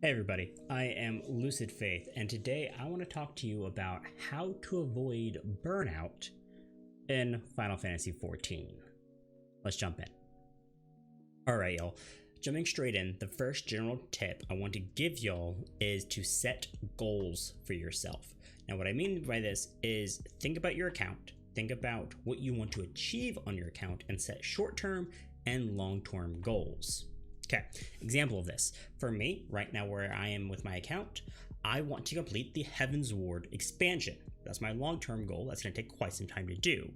Hey everybody, I am LucidFaith, and today I want to talk to you about how to avoid burnout in Final Fantasy XIV. Let's jump in. Alright y'all, jumping straight in, the first general tip I want to give y'all is to set goals for yourself. Now what I mean by this is think about your account, think about what you want to achieve on your account, and set short-term and long-term goals. Okay, example of this. For me, right now where I am with my account, I want to complete the Heaven's Ward expansion. That's my long-term goal. That's going to take quite some time to do.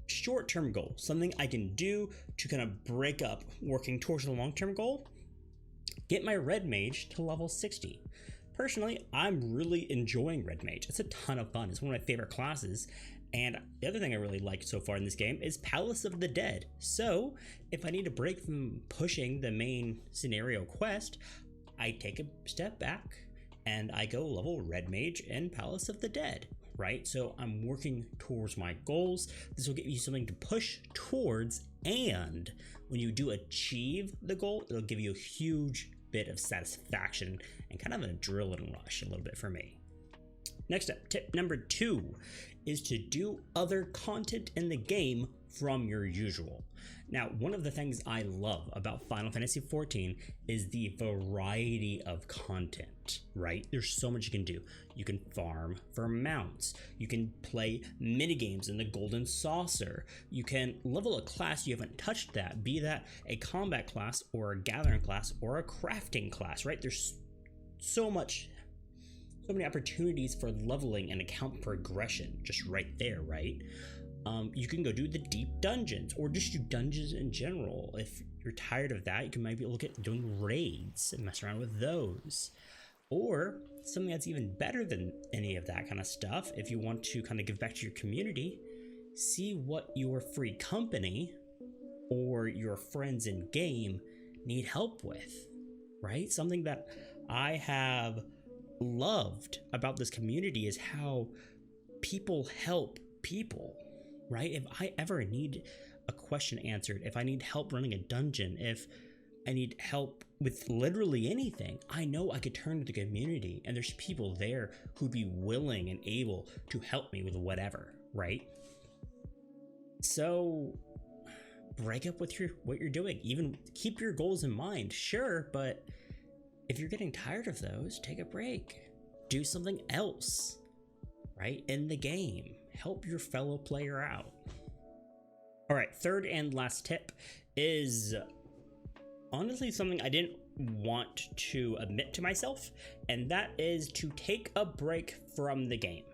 Short-term goal, something I can do to kind of break up working towards the long-term goal, get my Red Mage to level 60. Personally, I'm really enjoying Red Mage. It's a ton of fun. It's one of my favorite classes. And the other thing I really liked so far in this game is Palace of the Dead. So if I need to break from pushing the main scenario quest, I take a step back and I go level Red Mage and Palace of the Dead, right? So I'm working towards my goals. This will give you something to push towards, and when you do achieve the goal, it'll give you a huge bit of satisfaction and kind of an adrenaline rush a little bit for me. Next up, tip number 2 is to do other content in the game from your usual. Now, one of the things I love about Final Fantasy XIV is the variety of content, right? There's so much you can do. You can farm for mounts. You can play minigames in the Golden Saucer. You can level a class you haven't touched, that, be that a combat class or a gathering class or a crafting class, right? There's so many opportunities for leveling and account progression just right there, right? You can go do the deep dungeons or just do dungeons in general. If you're tired of that, you can maybe look at doing raids and mess around with those. Or something that's even better than any of that kind of stuff, if you want to kind of give back to your community, see what your free company or your friends in game need help with, right? Something that I have loved about this community is how people help people, right? If I ever need a question answered, if I need help running a dungeon, if I need help with literally anything, I know I could turn to the community and there's people there who'd be willing and able to help me with whatever, right? So break up with what you're doing. Even keep your goals in mind, sure, but if you're getting tired of those, take a break. Do something else, right? In the game. Help your fellow player out. All right, third and last tip is honestly something I didn't want to admit to myself, and that is to take a break from the game,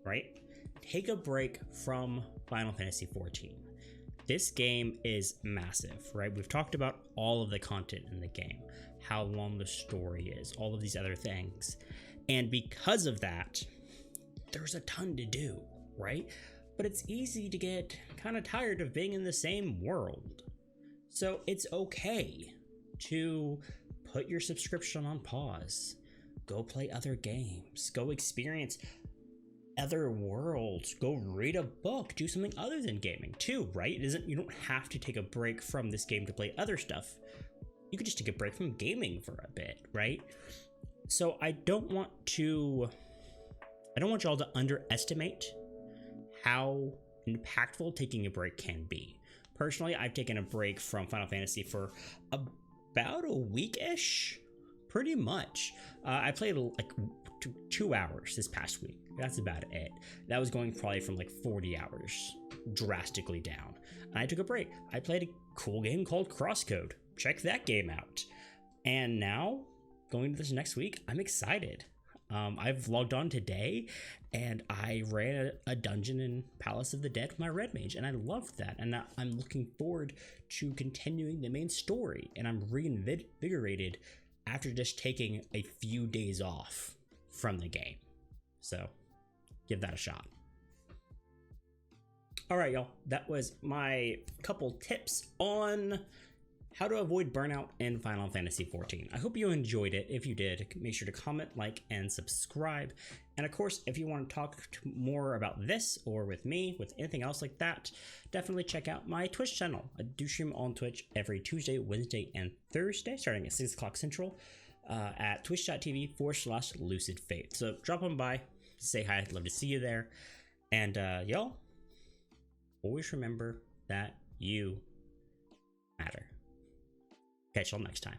right? Take a break from Final Fantasy XIV. This game is massive, right? We've talked about all of the content in the game, how long the story is, all of these other things. And because of that, there's a ton to do, right? But it's easy to get kind of tired of being in the same world. So it's okay to put your subscription on pause, go play other games, go experience other worlds, go read a book, do something other than gaming too, right? You don't have to take a break from this game to play other stuff. You could just take a break from gaming for a bit, right? So I don't want y'all to underestimate how impactful taking a break can be. Personally, I've taken a break from Final Fantasy for about a week-ish, pretty much. I played like 2 hours this past week. That's about it. That was going probably from like 40 hours, drastically down. And I took a break. I played a cool game called Crosscode. Check that game out. And now, going to this next week, I'm excited. I've logged on today and I ran a dungeon in Palace of the Dead with my Red Mage, and I loved that. And I'm looking forward to continuing the main story, and I'm reinvigorated after just taking a few days off from the game. So give that a shot. All right, y'all, that was my couple tips on how to avoid burnout in Final Fantasy XIV. I hope you enjoyed it. If you did, make sure to comment, like, and subscribe. And of course, if you want to talk more about this or with me, with anything else like that, definitely check out my Twitch channel. I do stream on Twitch every Tuesday, Wednesday, and Thursday, starting at 6 o'clock Central. at twitch.tv/LucidFaith. So drop on by, say hi. I'd love to see you there. And y'all, always remember that you matter. Catch y'all next time.